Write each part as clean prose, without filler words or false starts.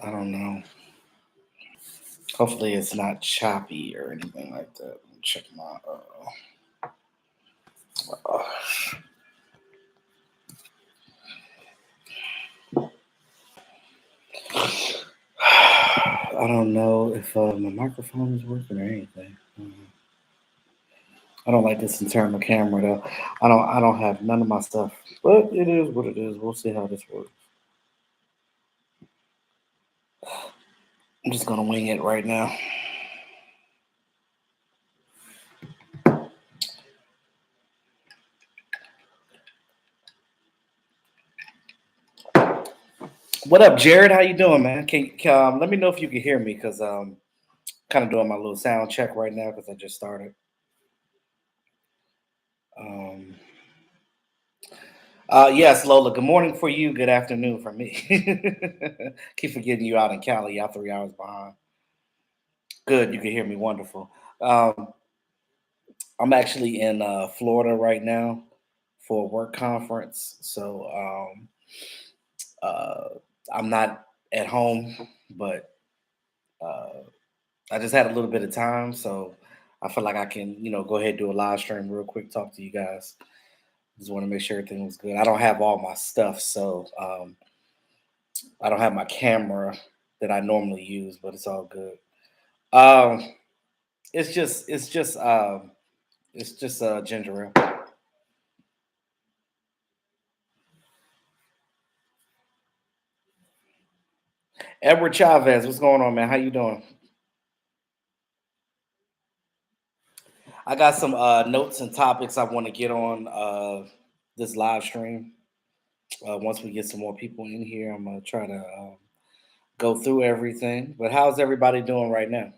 I don't know. Hopefully, it's not choppy or anything like that. Let me check my. Uh, I don't know if my microphone is working or anything. I don't like this internal camera though. I don't have none of my stuff, but it is what it is. We'll see how this works. I'm just gonna wing it right now. What up, Jared? How you doing, man? Let me know if you can hear me because kind of doing my little sound check right now because I just started. Um, yes, Lola. Good morning for you. Good afternoon for me. Keep forgetting you out in Cali. Y'all 3 hours behind. Good. You can hear me. Wonderful. Um, I'm actually in Florida right now for a work conference, so uh, I'm not at home, but uh, I just had a little bit of time, so I feel like I can, go ahead and do a live stream real quick, talk to you guys. Just want to make sure everything was good. I don't have all my stuff, so I don't have my camera that I normally use, but it's all good. Um, it's just ginger ale. Edward Chavez, what's going on, man? How you doing? I got some notes and topics I want to get on this live stream. Once we get some more people in here, I'm gonna try to go through everything. But how's everybody doing right now?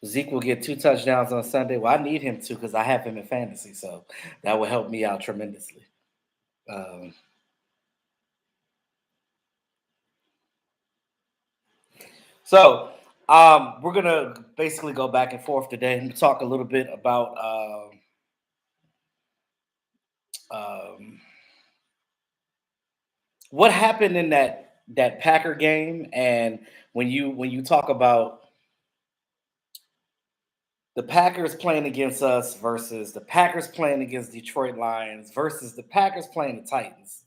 Zeke will get 2 touchdowns on Sunday. Well, I need him to because I have him in fantasy, so that will help me out tremendously. Um, so we're gonna basically go back and forth today and talk a little bit about um, what happened in that Packer game, and when you talk about the Packers playing against us versus the Packers playing against Detroit Lions versus the Packers playing the Titans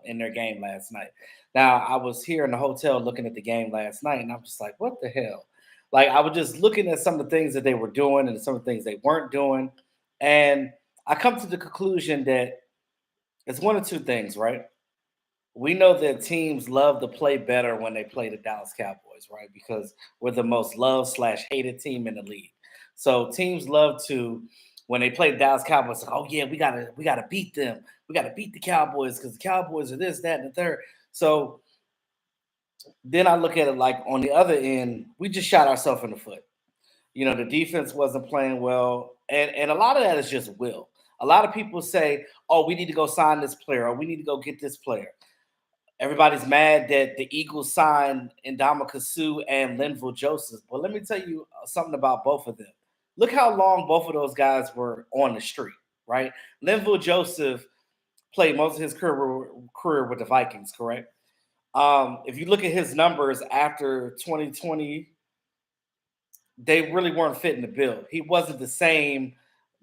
in their game last night. Now, I was here in the hotel looking at the game last night, and I'm just like, what the hell? Like, I was just looking at some of the things that they were doing and some of the things they weren't doing. And I come to the conclusion that it's one of two things, right? We know that teams love to play better when they play the Dallas Cowboys, right? Because we're the most loved slash hated team in the league. So teams love to when they play the Dallas Cowboys, like, oh yeah, we gotta beat them. We gotta beat the Cowboys because the Cowboys are this, that, and the third. So then I look at it like on the other end, we just shot ourselves in the foot. The defense wasn't playing well, and a lot of that is just will. A lot of people say, "Oh, we need to go sign this player, or we need to go get this player." Everybody's mad that the Eagles signed Ndamukong Suh and Linval Joseph. But let me tell you something about both of them. Look how long both of those guys were on the street, right? Linval Joseph played most of his career with the Vikings, correct? If you look at his numbers after 2020, they really weren't fitting the bill. He wasn't the same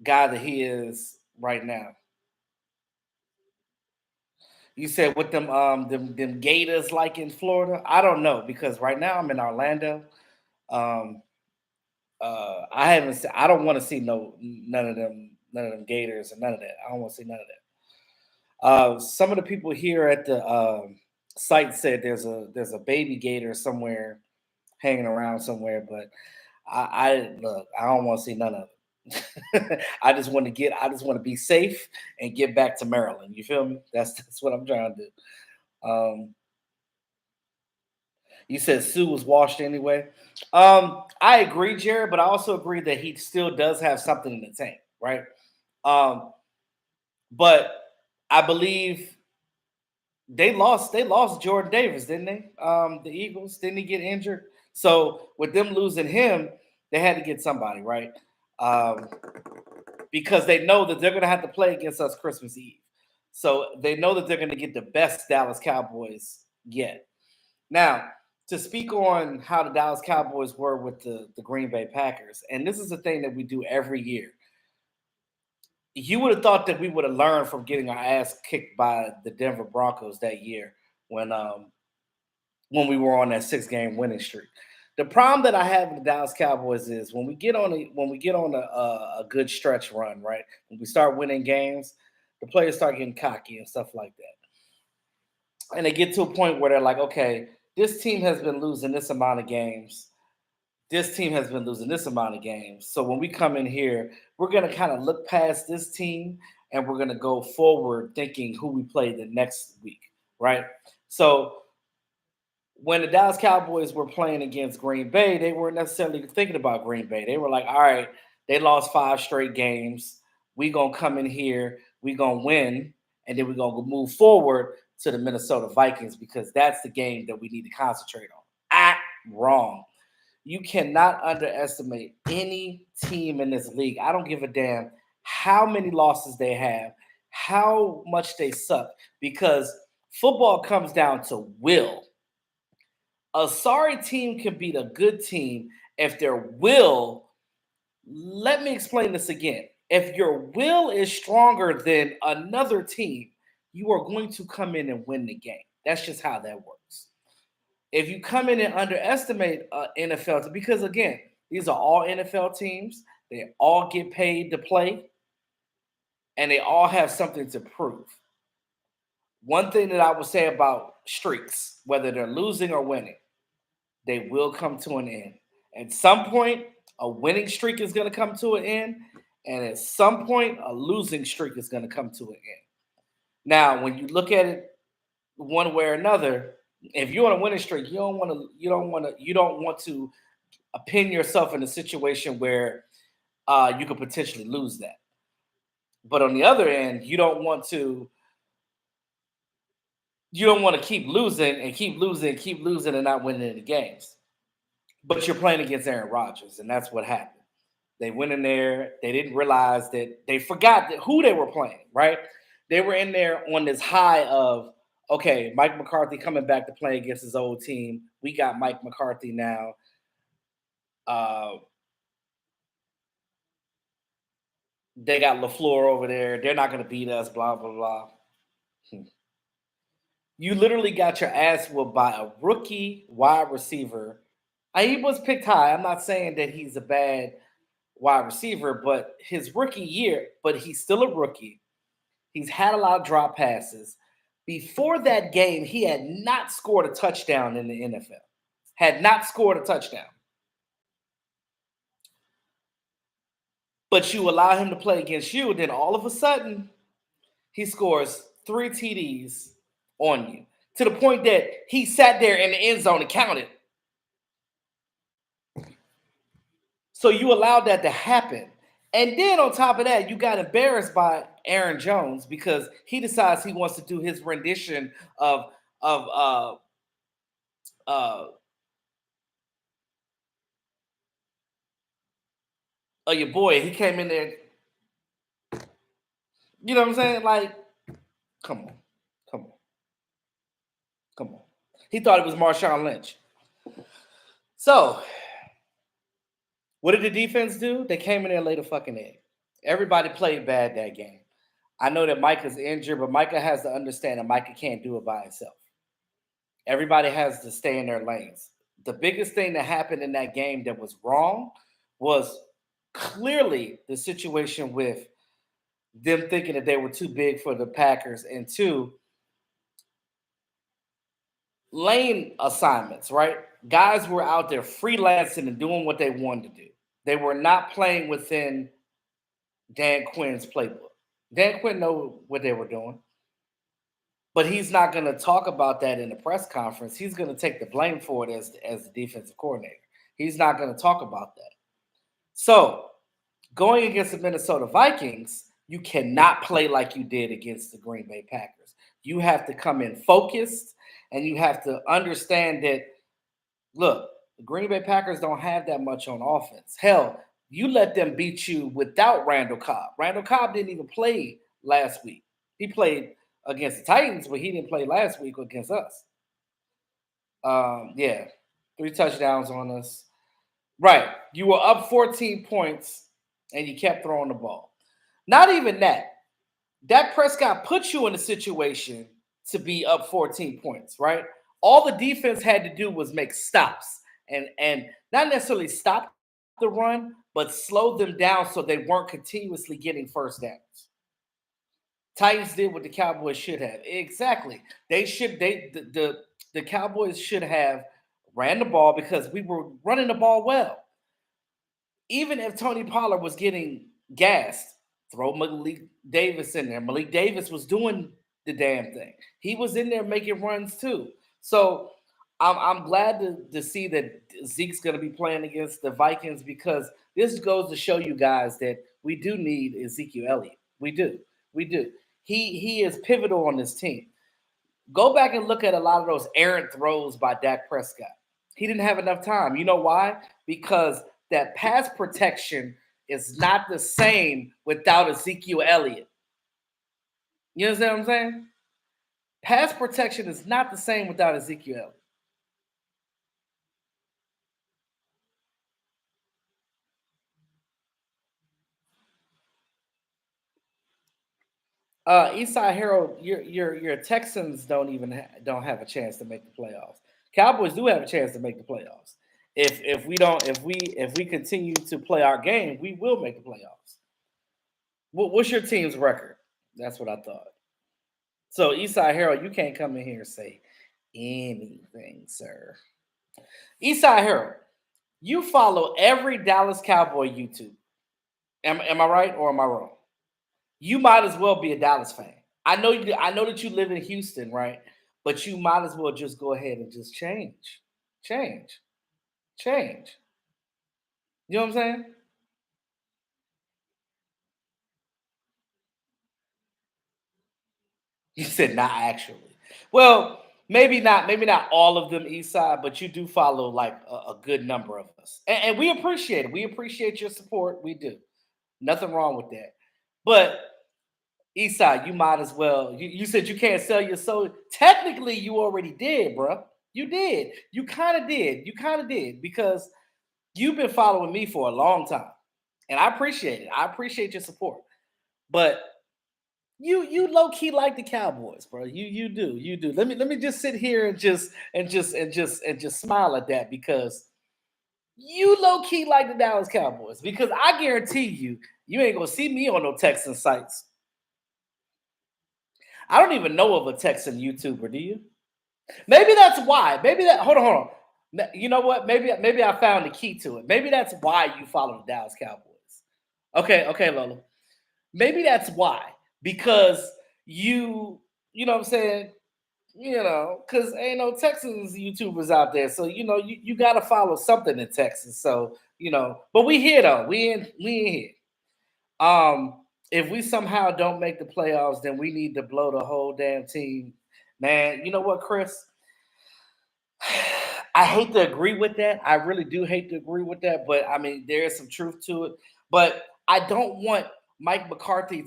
guy that he is right now. You said with them Gators like in Florida? I don't know because right now I'm in Orlando. Um I haven't I don't want to see none of them Gators and none of that. I don't want to see none of that. Some of the people here at the site said there's a baby gator somewhere hanging around somewhere, but I look, I don't want to see none of it. I just want to be safe and get back to Maryland. You feel me? That's what I'm trying to do. Um, you said Sue was washed anyway. I agree, Jared, but I also agree that he still does have something in the tank, right? Um, but I believe they lost Jordan Davis, didn't they? The Eagles didn't he get injured? So with them losing him, they had to get somebody, right? Um, because they know that they're going to have to play against us Christmas Eve. So they know that they're going to get the best Dallas Cowboys yet. Now, to speak on how the Dallas Cowboys were with the Green Bay Packers, and this is the thing that we do every year. You would have thought that we would have learned from getting our ass kicked by the Denver Broncos that year when we were on that 6 game winning streak. The problem that I have with the Dallas Cowboys is when we get on a good stretch run, right? When we start winning games, the players start getting cocky and stuff like that. And they get to a point where they're like, okay, this team has been losing this amount of games. This team has been losing this amount of games. So when we come in here, we're going to kind of look past this team and we're going to go forward thinking who we play the next week, right? So when the Dallas Cowboys were playing against Green Bay, they weren't necessarily thinking about Green Bay. They were like, all right, they lost 5 straight games. We going to come in here, we going to win, and then we're going to move forward to the Minnesota Vikings because that's the game that we need to concentrate on. Wrong. You cannot underestimate any team in this league. I don't give a damn how many losses they have, how much they suck, because football comes down to will. A sorry team can beat a good team if their will, let me explain this again. If your will is stronger than another team, you are going to come in and win the game. That's just how that works. If you come in and underestimate NFL, because again, these are all NFL teams, they all get paid to play, and they all have something to prove. One thing that I would say about streaks, whether they're losing or winning, they will come to an end. At some point, a winning streak is going to come to an end, and at some point, a losing streak is going to come to an end. Now, when you look at it one way or another, if you're on a winning streak, you don't want to pin yourself in a situation where you could potentially lose that. But on the other end, you don't want to keep losing and keep losing and not winning any games. But you're playing against Aaron Rodgers, and that's what happened. They went in there. They didn't realize that they forgot who they were playing, right? They were in there on this high of, okay, Mike McCarthy coming back to play against his old team. We got Mike McCarthy now. They got LaFleur over there. They're not going to beat us, blah, blah, blah. You literally got your ass whooped by a rookie wide receiver. He was picked high. I'm not saying that he's a bad wide receiver, but his rookie year, but he's still a rookie. He's had a lot of drop passes. Before that game, he had not scored a touchdown in the NFL. Had not scored a touchdown. But you allow him to play against you, and then all of a sudden, he scores 3 TDs on you to the point that he sat there in the end zone and counted. So you allowed that to happen. And then on top of that, you got embarrassed by Aaron Jones because he decides he wants to do his rendition of your boy. He came in there. You know what I'm saying? Like, come on, come on, come on. He thought it was Marshawn Lynch. So, what did the defense do? They came in there and laid a fucking egg. Everybody played bad that game. I know that Micah's injured, but Micah has to understand that Micah can't do it by himself. Everybody has to stay in their lanes. The biggest thing that happened in that game that was wrong was clearly the situation with them thinking that they were too big for the Packers, and 2, lane assignments, right? Guys were out there freelancing and doing what they wanted to do. They were not playing within Dan Quinn's playbook. Dan Quinn knew what they were doing, but he's not going to talk about that in the press conference. He's going to take the blame for it as the defensive coordinator. He's not going to talk about that. So, going against the Minnesota Vikings, you cannot play like you did against the Green Bay Packers. You have to come in focused, and you have to understand that, look, the Green Bay Packers don't have that much on offense. Hell, You let them beat you without Randall Cobb. Randall Cobb didn't even play last week. He played against the Titans, but he didn't play last week against us. Yeah, 3 touchdowns on us. Right. You were up 14 points and you kept throwing the ball. Not even that. Dak Prescott put you in a situation to be up 14 points, right? All the defense had to do was make stops and not necessarily stop the run, but slow them down so they weren't continuously getting first downs. Titans did what the Cowboys should have. Exactly. The Cowboys should have ran the ball because we were running the ball well. Even if Tony Pollard was getting gassed, throw Malik Davis in there. Malik Davis was doing the damn thing. He was in there making runs too. So I'm glad to see that Zeke's going to be playing against the Vikings because this goes to show you guys that we do need Ezekiel Elliott. We do. We do. He is pivotal on this team. Go back and look at a lot of those errant throws by Dak Prescott. He didn't have enough time. You know why? Because that pass protection is not the same without Ezekiel Elliott. You understand what I'm saying? Pass protection is not the same without Ezekiel Elliott. Eastside Harold, your Texans don't have a chance to make the playoffs. Cowboys do have a chance to make the playoffs. If we continue to play our game, we will make the playoffs. What's your team's record? That's what I thought. So Eastside Harold, you can't come in here and say anything, sir. Eastside Harold, you follow every Dallas Cowboy YouTube. Am I right or am I wrong? You might as well be a Dallas fan. I know that you live in Houston, right? But you might as well just go ahead and just change, change. You know what I'm saying? You said not actually. Well, maybe not all of them East Side, but you do follow like a good number of us, and we appreciate it. We appreciate your support. We do. Nothing wrong with that. But East Side, you might as well. You said you can't sell your soul. Technically, you already did, bro. You did. You kind of did. You kind of did because you've been following me for a long time, and I appreciate it. I appreciate your support. But you low key like the Cowboys, bro. You do. Let me just sit here and just smile at that because you low key like the Dallas Cowboys because I guarantee you ain't gonna see me on no Texan sites. I don't even know of a Texan YouTuber. Do you? Maybe that's why. Maybe that. Hold on. You know what? Maybe I found the key to it. Maybe that's why you follow the Dallas Cowboys. Okay, Lola. Maybe that's why because you know what I'm saying. Because ain't no Texans YouTubers out there, so you got to follow something in Texas. So but we here though. We in here. If we somehow don't make the playoffs, then we need to blow the whole damn team. Man, you know what, Chris? I hate to agree with that. I really do hate to agree with that, but I mean there is some truth to it. But I don't want Mike McCarthy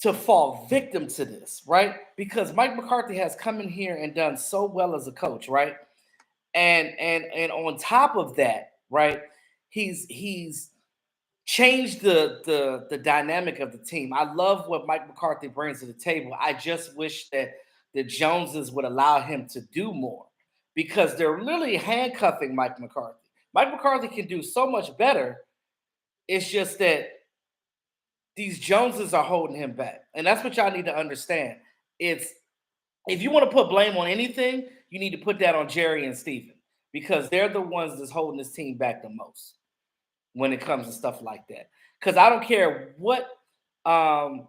to fall victim to this, right? Because Mike McCarthy has come in here and done so well as a coach, right? And on top of that, right, he's changed the dynamic of the team. I love what Mike McCarthy brings to the table. I just wish that the Joneses would allow him to do more because they're literally handcuffing Mike McCarthy. Mike McCarthy can do so much better. It's just that these Joneses are holding him back. And that's what y'all need to understand. It's if you want to put blame on anything, you need to put that on Jerry and Steven because they're the ones that's holding this team back the most when it comes to stuff like that. Because I don't care what. PRD,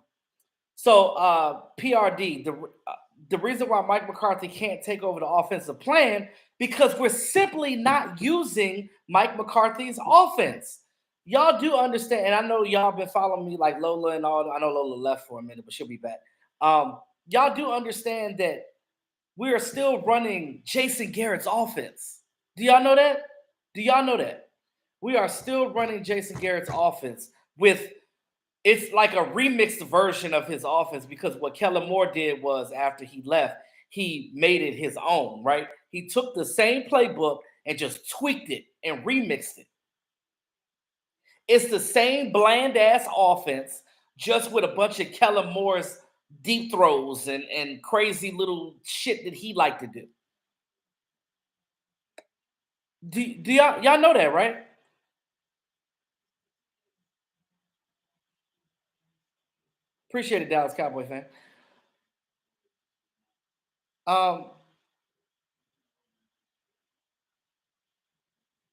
the reason why Mike McCarthy can't take over the offensive plan because we're simply not using Mike McCarthy's offense. Y'all do understand, and I know y'all been following me like Lola and all. I know Lola left for a minute, but she'll be back. Y'all do understand that we are still running Jason Garrett's offense. Do y'all know that? Do y'all know that? We are still running Jason Garrett's offense with it's like a remixed version of his offense because what Kellen Moore did was after he left, he made it his own, right? He took the same playbook and just tweaked it and remixed it. It's the same bland ass offense, just with a bunch of Kellen Moore's deep throws and crazy little shit that he liked to do. Do y'all know that, right? Appreciate it, Dallas Cowboy fan. Um,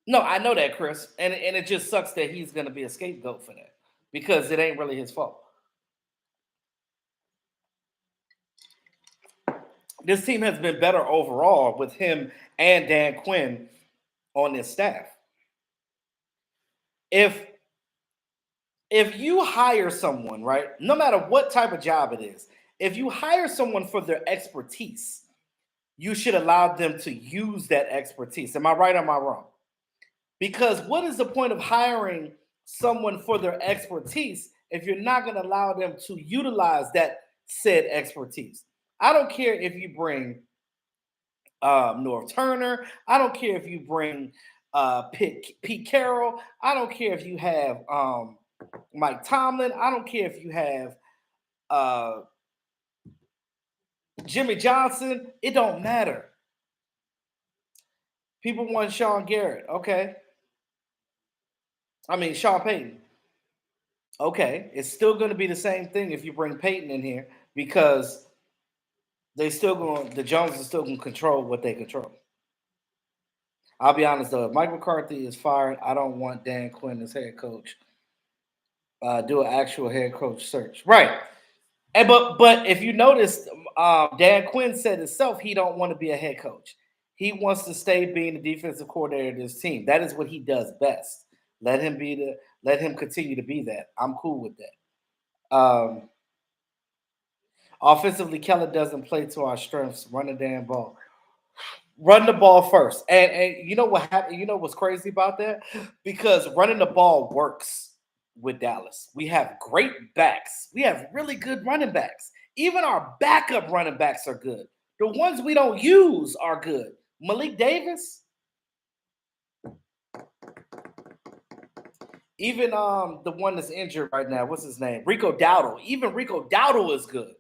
no, I know that, Chris, and it just sucks that he's going to be a scapegoat for that because it ain't really his fault. This team has been better overall with him and Dan Quinn on this staff. If you hire someone, right, no matter what type of job it is, if you hire someone for their expertise, you should allow them to use that expertise. Am I right or am I wrong? Because what is the point of hiring someone for their expertise if you're not going to allow them to utilize that said expertise? I don't care if you bring North Turner. I don't care if you bring Pete Carroll. I don't care if you have Mike Tomlin. I don't care if you have uh, Jimmy Johnson. It don't matter. People want Sean Garrett. Okay. I mean, Sean Payton. Okay. It's still going to be the same thing if you bring Payton in here because the Joneses still going to control what they control. I'll be honest though, if Mike McCarthy is fired, I don't want Dan Quinn as head coach. Do an actual head coach search, right? And but if you noticed, Dan Quinn said himself he don't want to be a head coach. He wants to stay being the defensive coordinator of this team. That is what he does best. Let him continue to be that. I'm cool with that. Offensively, Keller doesn't play to our strengths. Run the damn ball. Run the ball first. And you know what happened? You know what's crazy about that? Because running the ball works with Dallas. We have great backs. We have really good running backs. Even our backup running backs are good. The ones we don't use are good. Malik Davis, even the one that's injured right now, what's his name? Rico Dowdle. Even Rico Dowdle is good.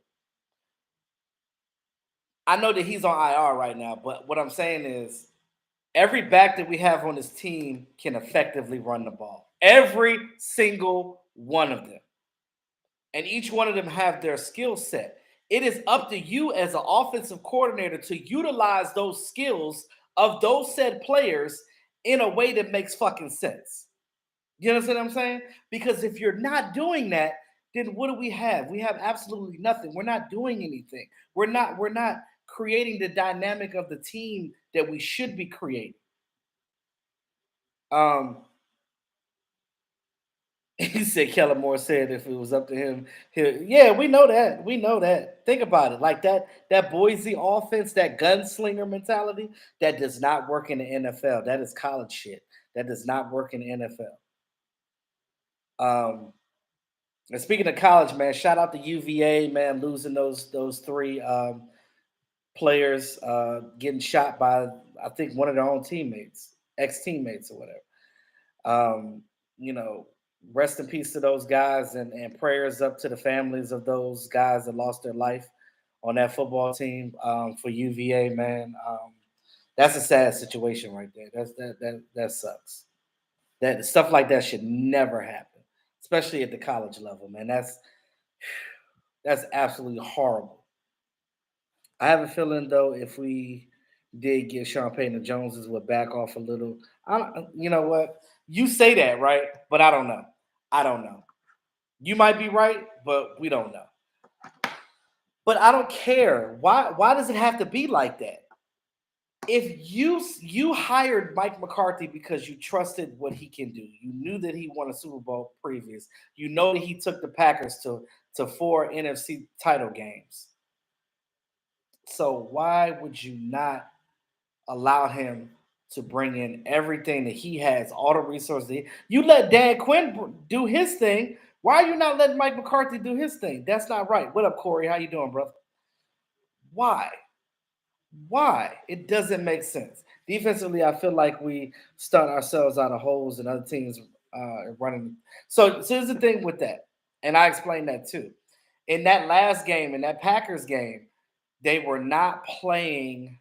I know that he's on IR right now, but what I'm saying is every back that we have on this team can effectively run the ball. Every single one of them. And each one of them have their skill set. It is up to you as an offensive coordinator to utilize those skills of those said players in a way that makes fucking sense. You understand what I'm saying? Because if you're not doing that, then what do we have? We have absolutely nothing. We're not doing anything. We're not creating the dynamic of the team that we should be creating. Um, he said Kellen Moore said if it was up to him, yeah, we know that. We know that. Think about it. Like that Boise offense, that gunslinger mentality, that does not work in the NFL. That is college shit. That does not work in the NFL. And speaking of college, man, shout out to UVA, man, losing those three players, getting shot by I think one of their own teammates, ex teammates or whatever. Um, you know, rest in peace to those guys and prayers up to the families of those guys that lost their life on that football team for UVA, man. That's a sad situation right there. That sucks. That stuff like that should never happen, especially at the college level, man. That's absolutely horrible. I have a feeling though, if we did get Sean Payton and Joneses would back off a little. You know what? You say that, right? But I don't know. I don't know. You might be right, but we don't know. But I don't care. Why does it have to be like that? If you hired Mike McCarthy because you trusted what he can do, you knew that he won a Super Bowl previous. You know that he took the Packers to four NFC title games. So why would you not allow him to bring in everything that he has, all the resources. You let Dan Quinn do his thing. Why are you not letting Mike McCarthy do his thing? That's not right. What up, Corey? How you doing, brother? Why? Why? It doesn't make sense. Defensively, I feel like we stunt ourselves out of holes and other teams running. So here's the thing with that, and I explained that too. In that last game, in that Packers game, they were not playing.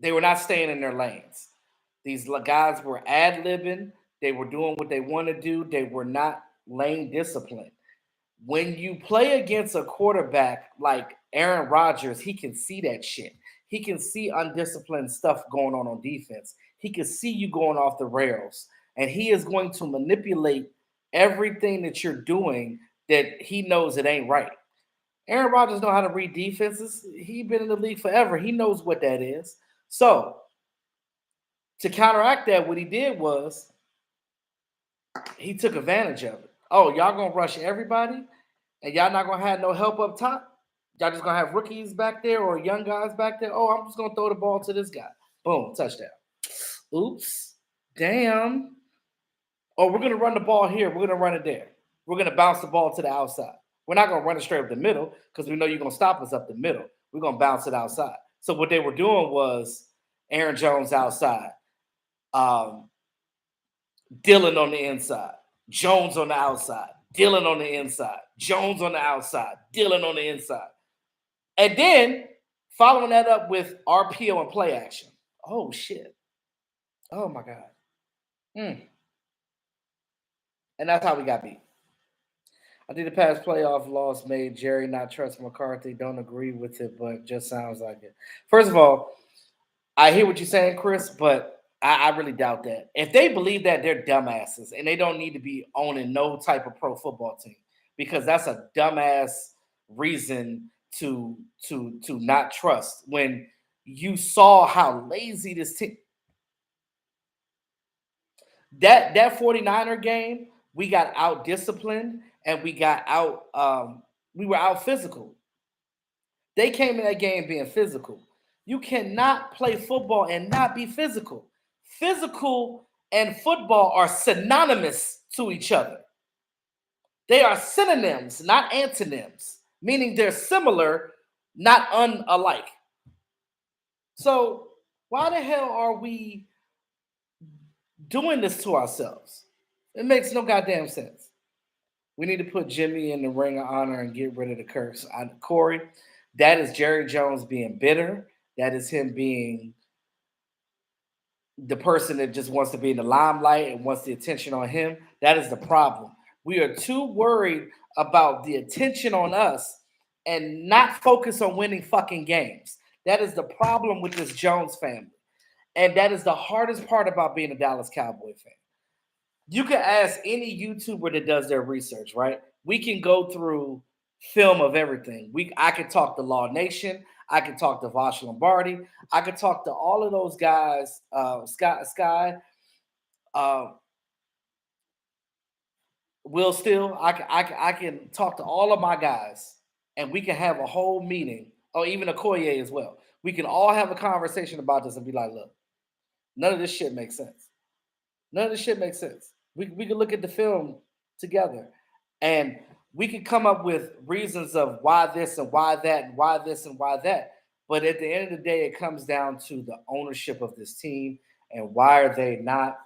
They were not staying in their lanes. These guys were ad libbing. They were doing what they want to do. They were not lane disciplined. When you play against a quarterback like Aaron Rodgers, he can see that shit. He can see undisciplined stuff going on defense. He can see you going off the rails, and he is going to manipulate everything that you're doing that he knows it ain't right. Aaron Rodgers know how to read defenses. He's been in the league forever. He knows what that is. So to counteract that, what he did was he took advantage of it. Oh, y'all gonna rush everybody, and y'all not gonna have no help up top. Y'all just gonna have rookies back there or young guys back there. Oh, I'm just gonna throw the ball to this guy. Boom, touchdown. Oops, damn. Oh, we're gonna run the ball here. We're gonna run it there. We're gonna bounce the ball to the outside. We're not gonna run it straight up the middle because we know you're gonna stop us up the middle. We're gonna bounce it outside. So what they were doing was Aaron Jones outside, um, Dylan on the inside, Jones on the outside, Dylan on the inside, Jones on the outside, Dylan on the inside. And then following that up with RPO and play action. Oh, shit. Oh, my God. And that's how we got beat. I think the past playoff loss made Jerry not trust McCarthy. Don't agree with it, but just sounds like it. First of all, I hear what you're saying, Chris, but I really doubt that. If they believe that, they're dumbasses, and they don't need to be owning no type of pro football team because that's a dumbass reason to not trust when you saw how lazy this team. That 49er game, we got out disciplined and we got out we were out physical. They came in that game being physical. You cannot play football and not be physical. Physical and football are synonymous to each other. They are synonyms, not antonyms, meaning they're similar, not unalike. So, why the hell are we doing this to ourselves? It makes no goddamn sense. We need to put Jimmy in the ring of honor and get rid of the curse. Corey, that is Jerry Jones being bitter. That is him being the person that just wants to be in the limelight and wants the attention on him. That is the problem. We are too worried about the attention on us and not focus on winning fucking games. That is the problem with this Jones family. And that is the hardest part about being a Dallas Cowboy fan. You can ask any YouTuber that does their research, right? We can go through film of everything. I could talk to Law Nation. I could talk to Vosh Lombardi. I could talk to all of those guys, Sky, uh, Will Still. I can talk to all of my guys, and we can have a whole meeting, or even Okoye as well. We can all have a conversation about this and be like, look, none of this shit makes sense. None of this shit makes sense. We can look at the film together and we can come up with reasons of why this and why that and why this and why that. But at the end of the day, it comes down to the ownership of this team and why are they not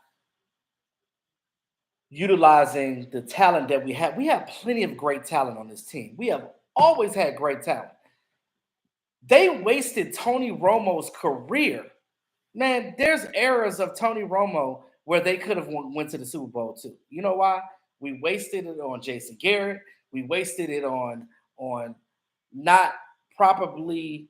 utilizing the talent that we have. We have plenty of great talent on this team. We have always had great talent. They wasted Tony Romo's career. Man, there's eras of Tony Romo where they could have went to the Super Bowl too. You know why? We wasted it on Jason Garrett. We wasted it on not properly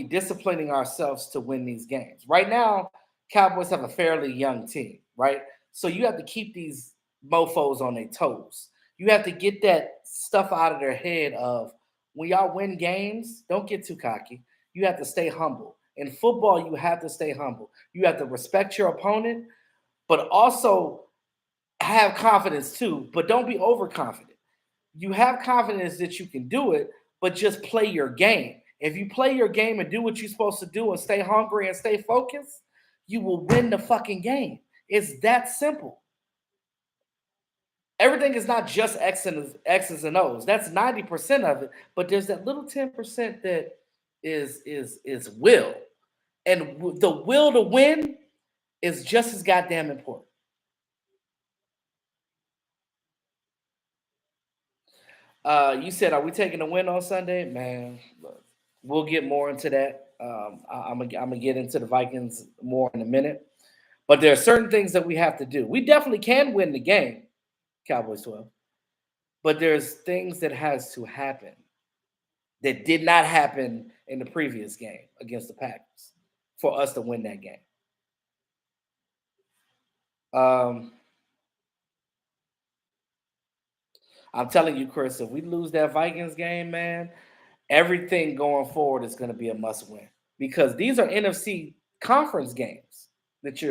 disciplining ourselves to win these games. Right now, Cowboys have a fairly young team, right? So you have to keep these mofos on their toes. You have to get that stuff out of their head of when y'all win games, don't get too cocky. You have to stay humble. In football, you have to stay humble. You have to respect your opponent, but also have confidence too. But don't be overconfident. You have confidence that you can do it, but just play your game. If you play your game and do what you're supposed to do and stay hungry and stay focused, you will win the fucking game. It's that simple. Everything is not just X's and O's. That's 90% of it, but there's that little 10% that is will. And the will to win is just as goddamn important. You said, are we taking a win on Sunday? Man, look, we'll get more into that. I'm gonna get into the Vikings more in a minute, but there are certain things that we have to do. We definitely can win the game, Cowboys 12, but there's things that has to happen that did not happen in the previous game against the Packers for us to win that game. Um, I'm telling you, Chris, if we lose that Vikings game, man, everything going forward is going to be a must win because these are NFC conference games that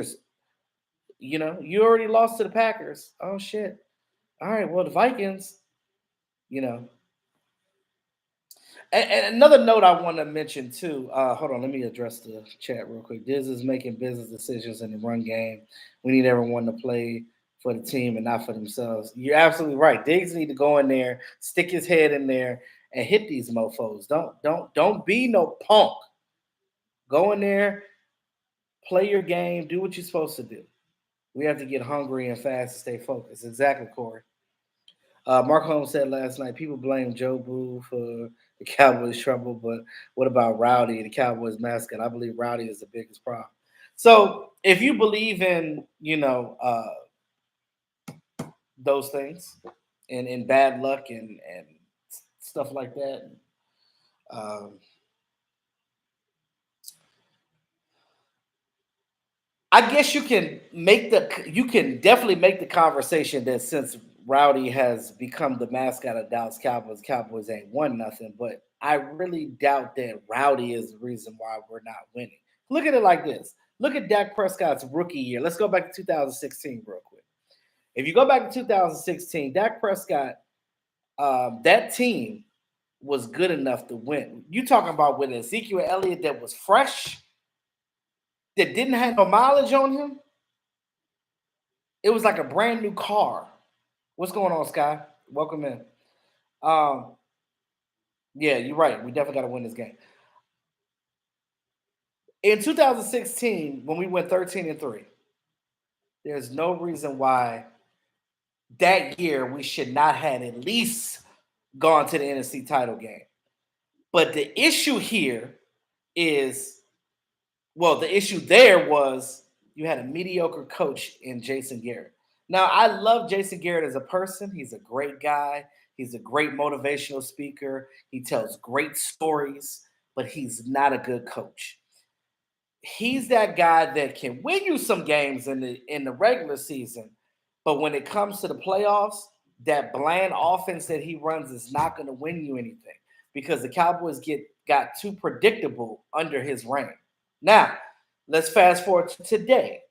you already lost to the Packers. Oh shit. All right, well the Vikings, you know. And another note I want to mention too. Hold on, let me address the chat real quick. Diz is making business decisions in the run game. We need everyone to play for the team and not for themselves. You're absolutely right. Diggs need to go in there, stick his head in there, and hit these mofo's. Don't be no punk. Go in there, play your game, do what you're supposed to do. We have to get hungry and fast to stay focused. Exactly, Corey. Mark Holmes said last night, people blame Joe Boo for the Cowboys' trouble, but what about Rowdy, the Cowboys mascot? I believe Rowdy is the biggest problem. So if you believe in, those things and in bad luck and stuff like that, um, I guess you can definitely make the conversation that since Rowdy has become the mascot of Dallas Cowboys, Cowboys ain't won nothing. But I really doubt that Rowdy is the reason why we're not winning. Look at it like this. Look at Dak Prescott's rookie year. Let's go back to 2016 real quick. If you go back to 2016, Dak Prescott, that team was good enough to win. You talking about with Ezekiel Elliott that was fresh, that didn't have no mileage on him? It was like a brand new car. What's going on, Sky? Welcome in. Um, yeah, you're right. We definitely got to win this game. In 2016, when we went 13-3, there's no reason why that year we should not have at least gone to the NFC title game. But the issue here is, well, the issue there was you had a mediocre coach in Jason Garrett. Now, I love Jason Garrett as a person. He's a great guy. He's a great motivational speaker. He tells great stories, but he's not a good coach. He's that guy that can win you some games in the regular season, but when it comes to the playoffs, that bland offense that he runs is not going to win you anything because the Cowboys got too predictable under his reign. Now, let's fast forward to today.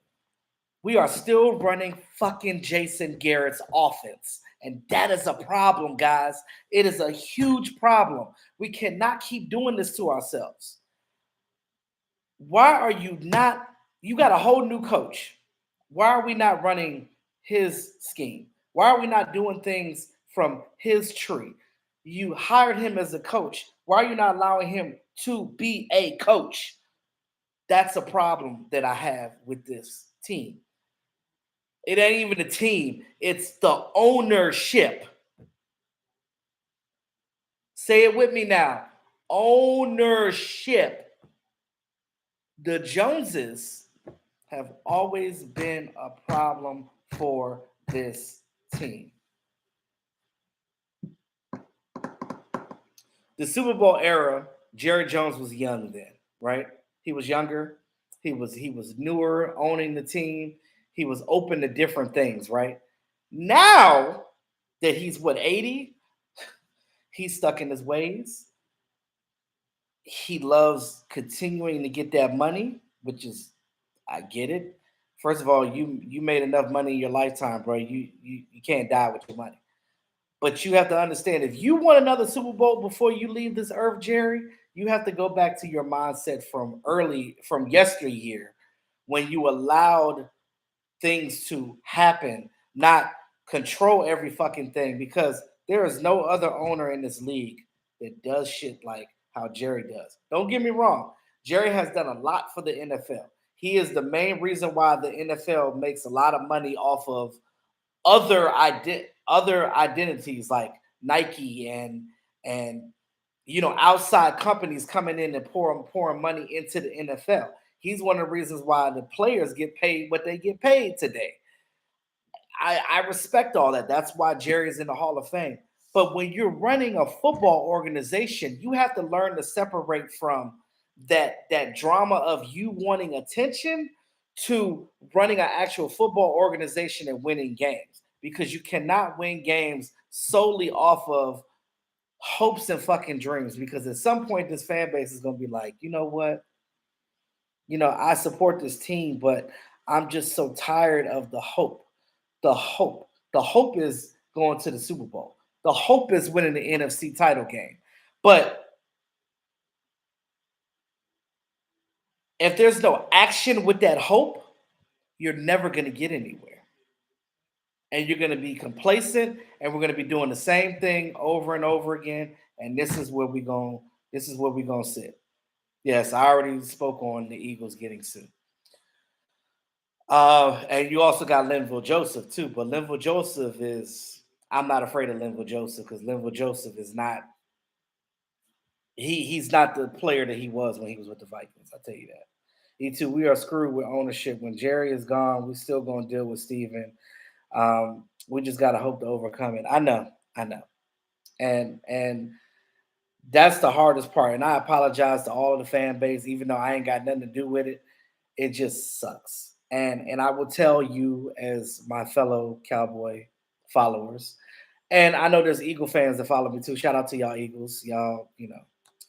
We are still running fucking Jason Garrett's offense. And that is a problem, guys. It is a huge problem. We cannot keep doing this to ourselves. Why are you not? You got a whole new coach. Why are we not running his scheme? Why are we not doing things from his tree? You hired him as a coach. Why are you not allowing him to be a coach? That's a problem that I have with this team. It ain't even a team, it's the ownership. Say it with me now. Ownership. The Joneses have always been a problem for this team. The Super Bowl era, Jerry Jones was young then, right? He was younger. He was newer, owning the team. He was open to different things, right? Now that he's what 80, he's stuck in his ways. He loves continuing to get that money, which is I get it. First of all, you made enough money in your lifetime, bro. You can't die with your money. But you have to understand if you want another Super Bowl before you leave this earth, Jerry, You have to go back to your mindset from yesteryear, when you allowed things to happen, not control every fucking thing, because there is no other owner in this league that does shit like how Jerry does. Don't get me wrong. Jerry has done a lot for the NFL. He is the main reason why the NFL makes a lot of money off of other identities like Nike and outside companies coming in and pouring money into the NFL. He's one of the reasons why the players get paid what they get paid today. I respect all that. That's why Jerry's in the Hall of Fame. But when you're running a football organization, you have to learn to separate from that drama of you wanting attention to running an actual football organization and winning games. Because you cannot win games solely off of hopes and fucking dreams. Because at some point, this fan base is going to be like, you know what? I support this team, but I'm just so tired of the hope. The hope. The hope is going to the Super Bowl. The hope is winning the NFC title game. But if there's no action with that hope, you're never going to get anywhere. And you're going to be complacent, and we're going to be doing the same thing over and over again. And this is where we're going to sit. Yes, I already spoke on the Eagles getting sued. And you also got Linville Joseph too, but Linville Joseph is I'm not afraid of Linville Joseph because Linville Joseph is not he's not the player that he was when he was with the Vikings. I'll tell you that. He too, we are screwed with ownership. When Jerry is gone, we still gonna deal with Steven. We just gotta hope to overcome it. I know. And that's the hardest part. And I apologize to all of the fan base, even though I ain't got nothing to do with it. It just sucks. And I will tell you, as my fellow Cowboy followers, and I know there's Eagle fans that follow me too. Shout out to y'all Eagles. Y'all,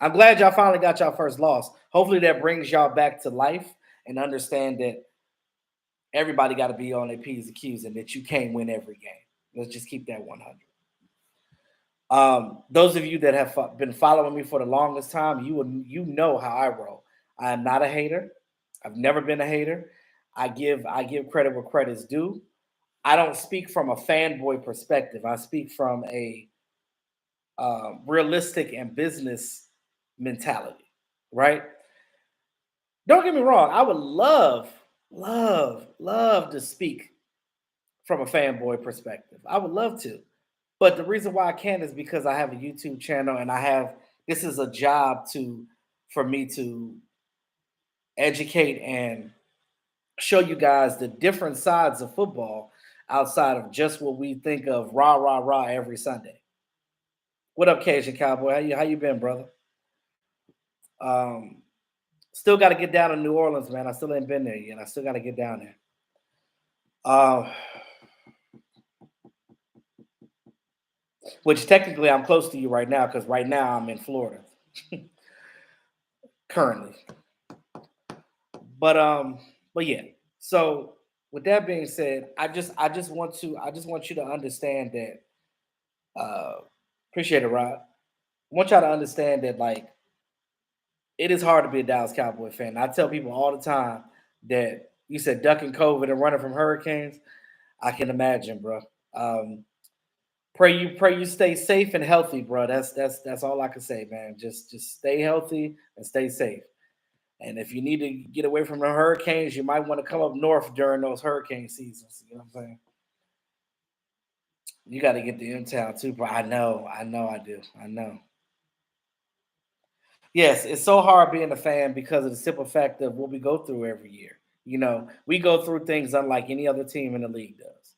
I'm glad y'all finally got y'all first loss. Hopefully that brings y'all back to life and understand that everybody got to be on their P's and Q's and that you can't win every game. Let's just keep that 100. Those of you that have been following me for the longest time, you know how I roll. I am not a hater. I've never been a hater. I give credit where credit's due. I don't speak from a fanboy perspective. I speak from a realistic and business mentality, right? Don't get me wrong. I would love to speak from a fanboy perspective. I would love to. But the reason why I can't is because I have a YouTube channel and this is a job for me to educate and show you guys the different sides of football outside of just what we think of rah rah rah every Sunday. What up, Cajun Cowboy? How you been, brother? Um, Still got to get down to New Orleans, man. I still ain't been there yet. I still got to get down there. Uh, which technically I'm close to you right now because right now I'm in Florida currently. But yeah. So with that being said, I just want you to understand that. Appreciate it, Rod. I want y'all to understand that like it is hard to be a Dallas Cowboy fan. I tell people all the time that you said ducking COVID and running from hurricanes. I can imagine, bro. Um, pray you stay safe and healthy, bro. That's all I can say, man. Just stay healthy and stay safe. And if you need to get away from the hurricanes, you might want to come up north during those hurricane seasons. You know what I'm saying? You got to get to M-Town too, bro. I do. I know. Yes, it's so hard being a fan because of the simple fact of what we go through every year. We go through things unlike any other team in the league does.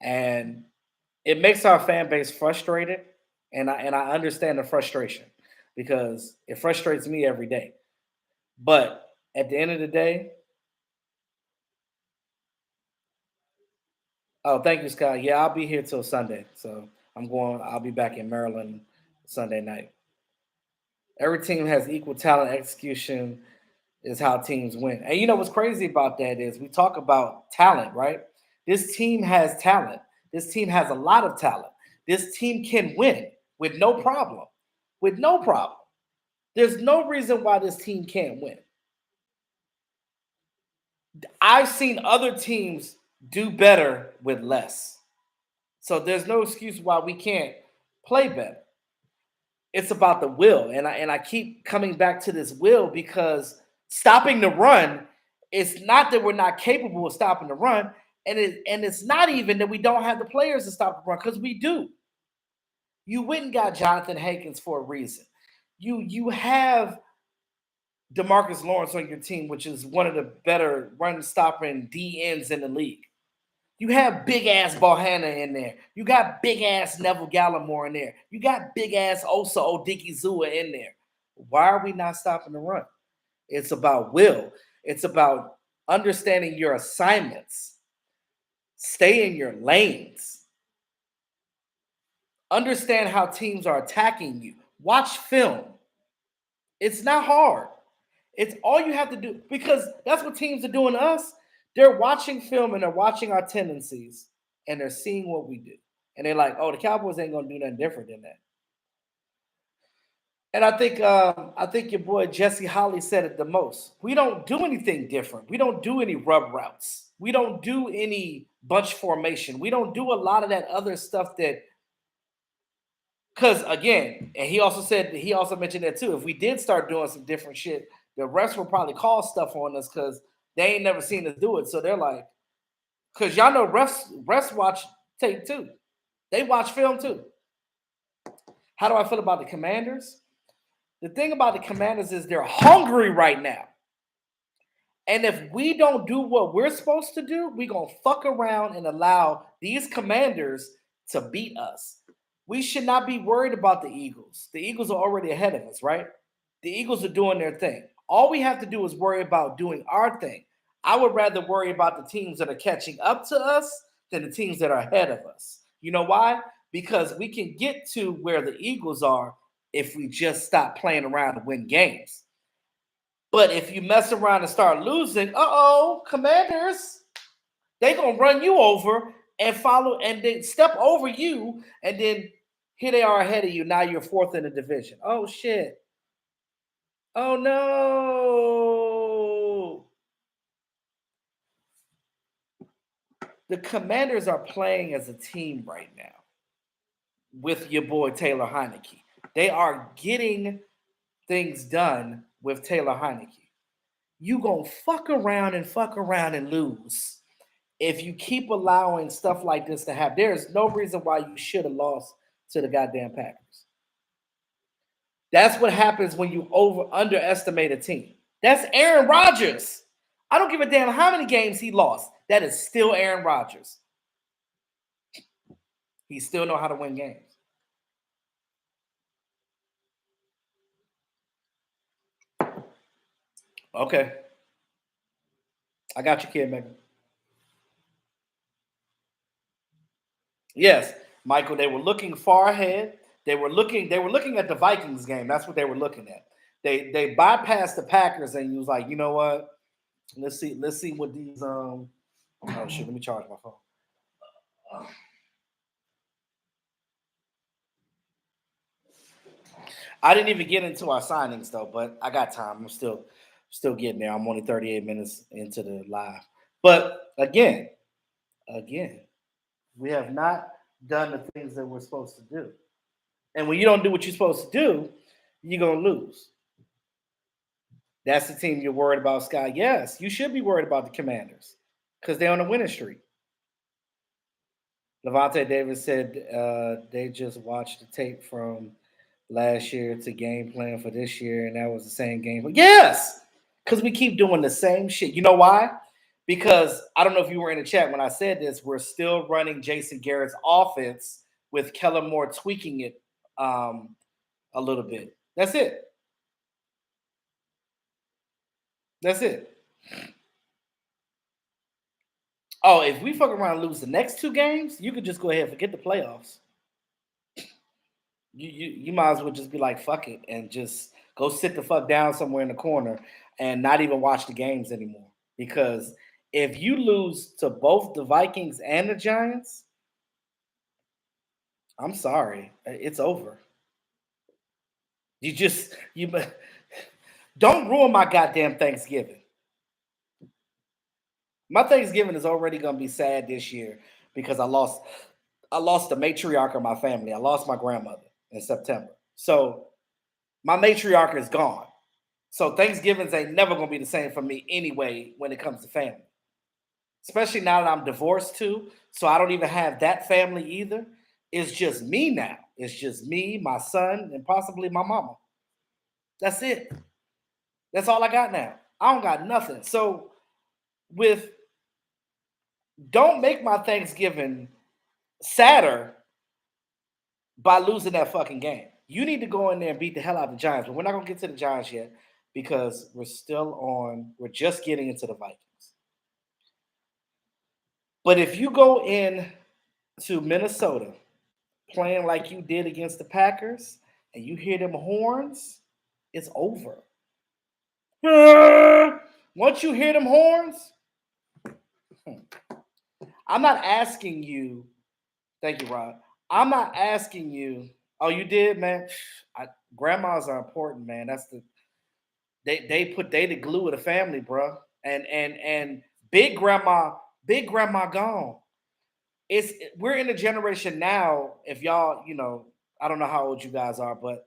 And it makes our fan base frustrated. And I understand the frustration because it frustrates me every day. But at the end of the day, oh, thank you, Scott. Yeah, I'll be here till Sunday. So I'll be back in Maryland Sunday night. Every team has equal talent. Execution is how teams win. And you know what's crazy about that is we talk about talent, right? This team has talent. This team has a lot of talent. This team can win with no problem. With no problem. There's no reason why this team can't win. I've seen other teams do better with less. So there's no excuse why we can't play better. It's about the will. And I keep coming back to this will because stopping the run, it's not that we're not capable of stopping the run. And it's not even that we don't have the players to stop the run, because we do. You went and got Jonathan Hankins for a reason. You have DeMarcus Lawrence on your team, which is one of the better run stopping D ends in the league. You have big ass Bohanna in there. You got big ass Neville Gallimore in there. You got big ass Osa Odigizua in there. Why are we not stopping the run? It's about will. It's about understanding your assignments. Stay in your lanes. Understand how teams are attacking you. Watch film. It's not hard. It's all you have to do, because that's what teams are doing to us. They're watching film and they're watching our tendencies and they're seeing what we do. And they're like, oh, the Cowboys ain't gonna do nothing different than that. And I think your boy Jesse Holly said it the most. We don't do anything different. We don't do any rub routes. We don't do any bunch formation. We don't do a lot of that other stuff that, because again, and he also mentioned that too. If we did start doing some different shit, the refs will probably call stuff on us because they ain't never seen us do it. So they're like, because y'all know refs watch tape too. They watch film too. How do I feel about the Commanders? The thing about the Commanders is they're hungry right now. And if we don't do what we're supposed to do, we're going to fuck around and allow these Commanders to beat us. We should not be worried about the Eagles. The Eagles are already ahead of us, right? The Eagles are doing their thing. All we have to do is worry about doing our thing. I would rather worry about the teams that are catching up to us than the teams that are ahead of us. You know why? Because we can get to where the Eagles are if we just stop playing around and win games. But if you mess around and start losing, Commanders, they gonna run you over and follow and then step over you, and then here they are ahead of you. Now you're fourth in the division. Oh shit. Oh no. The Commanders are playing as a team right now with your boy Taylor Heineke. They are getting things done with Taylor Heineke. You gonna fuck around and lose if you keep allowing stuff like this to happen. There's no reason why you should have lost to the goddamn Packers. That's what happens when you underestimate a team. That's Aaron Rodgers. I don't give a damn how many games he lost. That is still Aaron Rodgers. He still know how to win games. Okay. I got you, kid, Megan. Yes, Michael, they were looking far ahead. They were looking at the Vikings game. That's what they were looking at. They bypassed the Packers and he was like, you know what? Let's see what these oh shit, let me charge my phone. I didn't even get into our signings though, but I got time. I'm still getting there. I'm only 38 minutes into the live. But again, we have not done the things that we're supposed to do. And when you don't do what you're supposed to do, you're gonna lose. That's the team you're worried about, Scott. Yes, you should be worried about the Commanders because they're on a winning streak. Levante Davis said they just watched the tape from last year to game plan for this year, and that was the same game. But yes, because we keep doing the same shit. You know why? Because I don't know if you were in the chat when I said this. We're still running Jason Garrett's offense with Kellen Moore tweaking it a little bit. That's it. That's it. Oh, if we fuck around and lose the next two games, you could just go ahead and forget the playoffs. You might as well just be like fuck it and just go sit the fuck down somewhere in the corner and not even watch the games anymore. Because if you lose to both the Vikings and the Giants, I'm sorry, it's over. You don't ruin my goddamn Thanksgiving. My Thanksgiving is already gonna be sad this year because I lost the matriarch of my family. I lost my grandmother in September. So my matriarch is gone. So Thanksgivings ain't never gonna be the same for me anyway when it comes to family. Especially now that I'm divorced too. So I don't even have that family either. It's just me now. It's just me, my son, and possibly my mama. That's it. That's all I got now. I don't got nothing. So with don't make my Thanksgiving sadder by losing that fucking game. You need to go in there and beat the hell out of the Giants, but we're not gonna get to the Giants yet because we're just getting into the Vikings. But if you go in to Minnesota playing like you did against the Packers and you hear them horns, it's over. Once you hear them horns, I'm not asking you. Thank you, Rod. I'm not asking you. Oh, you did, man. Grandmas are important, man. That's they the glue of the family, bro. And big grandma gone. We're in a generation now. If y'all, I don't know how old you guys are, but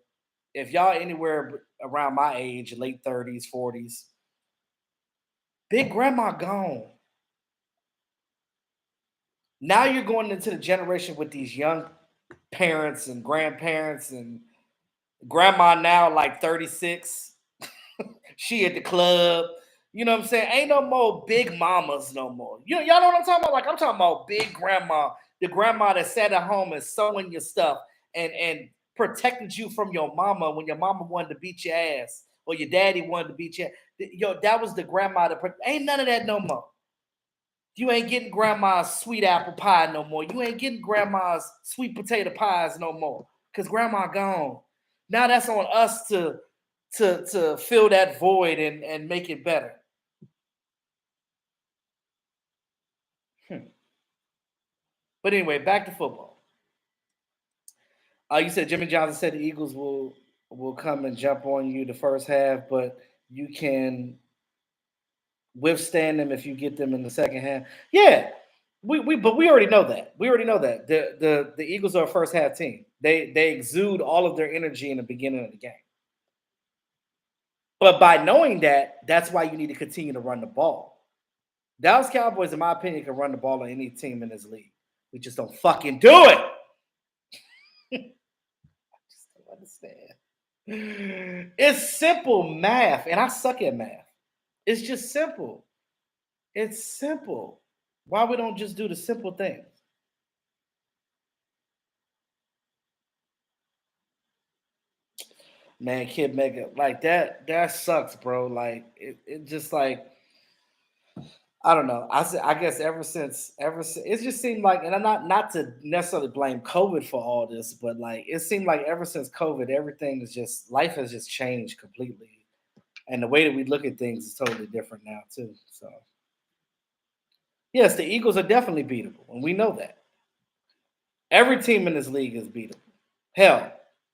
if y'all anywhere around my age, late 30s, 40s, big grandma gone. Now you're going into the generation with these young parents and grandparents and grandma now like 36. She at the club. You know what I'm saying? Ain't no more big mamas no more. Y'all know what I'm talking about? Like I'm talking about big grandma, the grandma that sat at home and sewing your stuff and protected you from your mama when your mama wanted to beat your ass or your daddy wanted to beat you. That was the grandma that ain't none of that no more. You ain't getting grandma's sweet apple pie no more. You ain't getting grandma's sweet potato pies no more. Cause grandma gone. Now that's on us to fill that void and make it better. But anyway, back to football. You said Jimmy Johnson said the Eagles will come and jump on you the first half, but you can withstand them if you get them in the second half. Yeah, but we already know that. We already know that the Eagles are a first half team. They exude all of their energy in the beginning of the game. But by knowing that, that's why you need to continue to run the ball. Dallas Cowboys, in my opinion, can run the ball on any team in this league. We just don't fucking do it. I just don't understand. It's simple math, and I suck at math. It's just simple. It's simple. Why we don't just do the simple things? Man, Kid Mega, like that sucks, bro. Like it just like I don't know. I guess ever since it just seemed like, and I'm not to necessarily blame COVID for all this, but like it seemed like ever since COVID, everything is just life has just changed completely, and the way that we look at things is totally different now too. So yes, the Eagles are definitely beatable, and we know that every team in this league is beatable. Hell,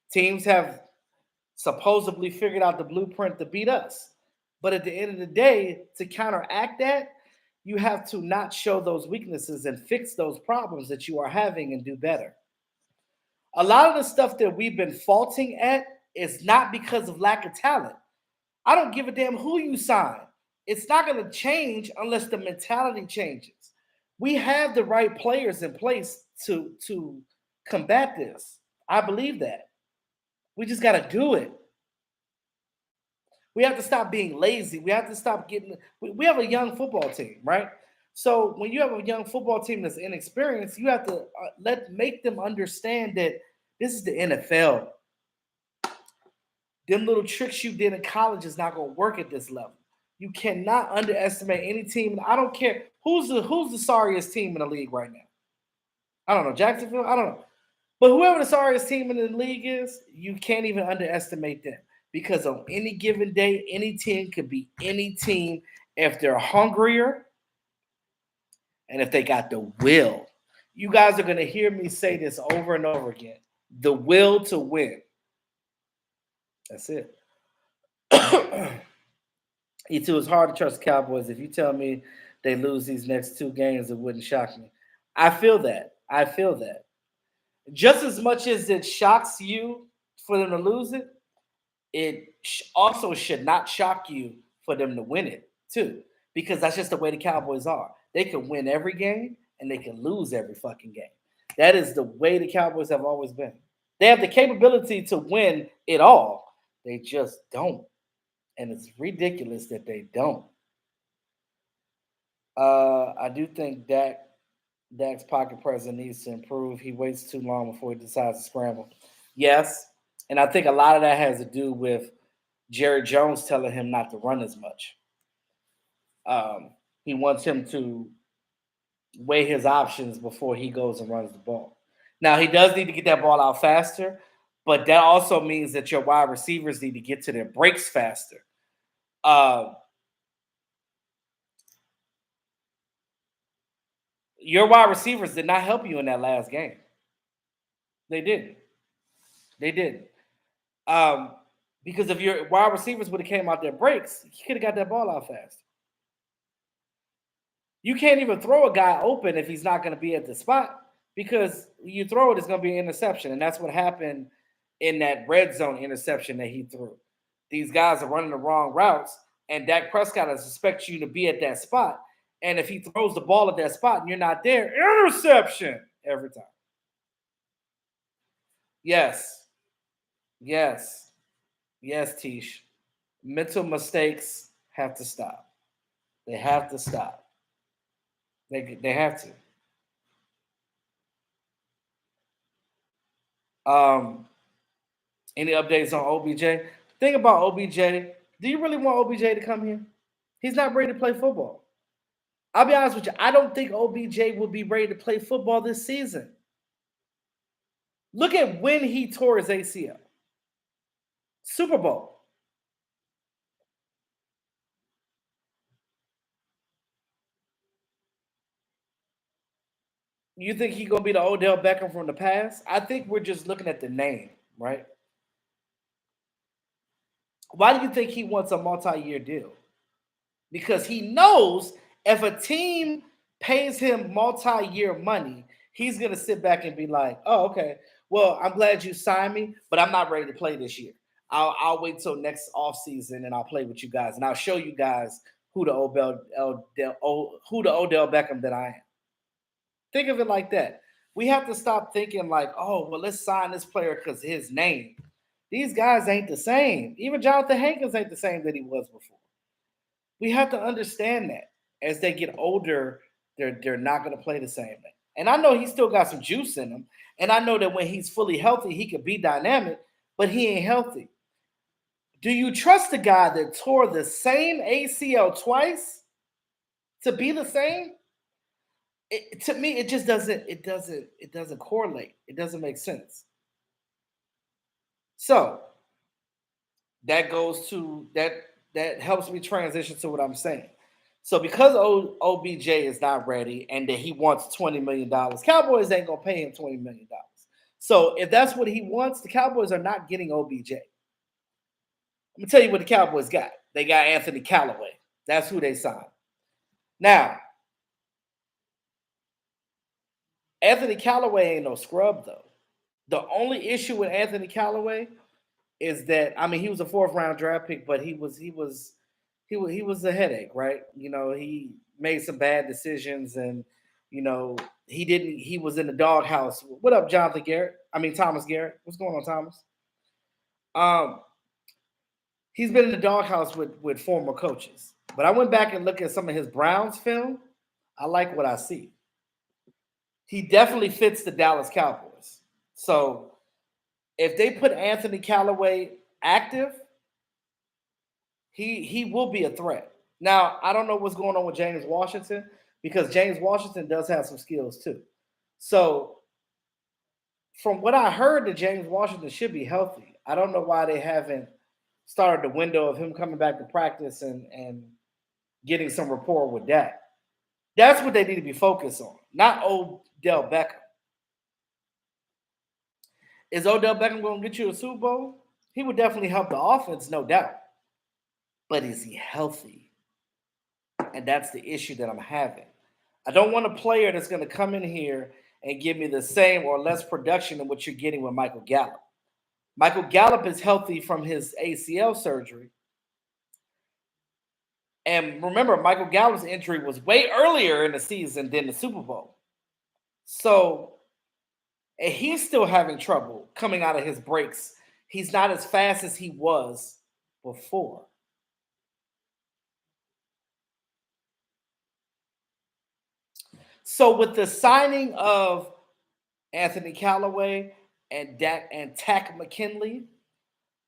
teams have supposedly figured out the blueprint to beat us. But at the end of the day, to counteract that, you have to not show those weaknesses and fix those problems that you are having and do better. A lot of the stuff that we've been faulting at is not because of lack of talent. I don't give a damn who you sign. It's not going to change unless the mentality changes. We have the right players in place to combat this. I believe that. We just got to do it. We have to stop being lazy. We have to stop getting. We have a young football team, right? So when you have a young football team that's inexperienced, you have to make them understand that this is the NFL. Them little tricks you did in college is not going to work at this level. You cannot underestimate any team. I don't care who's the sorriest team in the league right now. I don't know, Jacksonville. I don't know, but whoever the sorriest team in the league is, you can't even underestimate them. Because on any given day, any team could be any team if they're hungrier and if they got the will. You guys are going to hear me say this over and over again. The will to win. That's it. E2, it's hard to trust the Cowboys. If you tell me they lose these next two games, it wouldn't shock me. I feel that. I feel that. Just as much as it shocks you for them to lose it, it also should not shock you for them to win it too, because that's just the way the Cowboys are. They can win every game and they can lose every fucking game. That is the way the Cowboys have always been. They have the capability to win it all. They just don't, and it's ridiculous that they don't. I do think Dak's pocket presence needs to improve. He waits too long before he decides to scramble. Yes, and I think a lot of that has to do with Jerry Jones telling him not to run as much. He wants him to weigh his options before he goes and runs the ball. Now he does need to get that ball out faster, but that also means that your wide receivers need to get to their breaks faster. Uh, your wide receivers did not help you in that last game. They didn't. They didn't. Um, because if your wide receivers would have came out their breaks, you could have got that ball out fast. You can't even throw a guy open if he's not going to be at the spot, because you throw it, it's going to be an interception. And that's what happened in that red zone interception that he threw. These guys are running the wrong routes, and Dak Prescott expects you to be at that spot. And if he throws the ball at that spot and you're not there, interception every time. Yes. Yes. Yes, Tish. Mental mistakes have to stop. They have to stop. They have to. Any updates on OBJ? Thing about OBJ, do you really want OBJ to come here? He's not ready to play football. I'll be honest with you. I don't think OBJ will be ready to play football this season. Look at when he tore his ACL. Super Bowl. You think he's gonna be the Odell Beckham from the past? I think we're just looking at the name, right? Why do you think he wants a multi-year deal? Because he knows if a team pays him multi-year money, he's gonna sit back and be like, "Oh, okay. Well, I'm glad you signed me, but I'm not ready to play this year. I'll wait till next offseason and I'll play with you guys, and I'll show you guys who the Odell Beckham that I am." Think of it like that. We have to stop thinking like, "Oh, well, let's sign this player because his name." These guys ain't the same. Even Jonathan Hankins ain't the same that he was before. We have to understand that as they get older, they're not going to play the same. And I know he's still got some juice in him, and I know that when he's fully healthy, he could be dynamic, but he ain't healthy. Do you trust the guy that tore the same ACL twice to be the same? To me, it just doesn't. It doesn't correlate. It doesn't make sense. So that goes to that. That helps me transition to what I'm saying. So because OBJ is not ready and that he wants $20 million, Cowboys ain't gonna pay him $20 million. So if that's what he wants, the Cowboys are not getting OBJ. I'm gonna tell you what the Cowboys got. They got Anthony Callaway. That's who they signed. Now, Anthony Callaway ain't no scrub though. The only issue with Anthony Callaway is that, I mean, he was a fourth round draft pick, but he was a headache, right? He made some bad decisions, and he was in the doghouse. What up, Jonathan Garrett? I mean Thomas Garrett. What's going on, Thomas? Um, he's been in the doghouse with former coaches. But I went back and looked at some of his Browns film. I like what I see. He definitely fits the Dallas Cowboys. So if they put Anthony Callaway active, he will be a threat. Now, I don't know what's going on with James Washington, because James Washington does have some skills too. So, from what I heard, that James Washington should be healthy. I don't know why they haven't started the window of him coming back to practice and getting some rapport with that. That's what they need to be focused on, not Odell Beckham. Is Odell Beckham going to get you a Super Bowl? He would definitely help the offense, no doubt. But is he healthy? And that's the issue that I'm having. I don't want a player that's going to come in here and give me the same or less production than what you're getting with Michael Gallup. Michael Gallup is healthy from his ACL surgery. And remember, Michael Gallup's injury was way earlier in the season than the Super Bowl. So, and he's still having trouble coming out of his breaks. He's not as fast as he was before. So, with the signing of Anthony Callaway and Tack McKinley,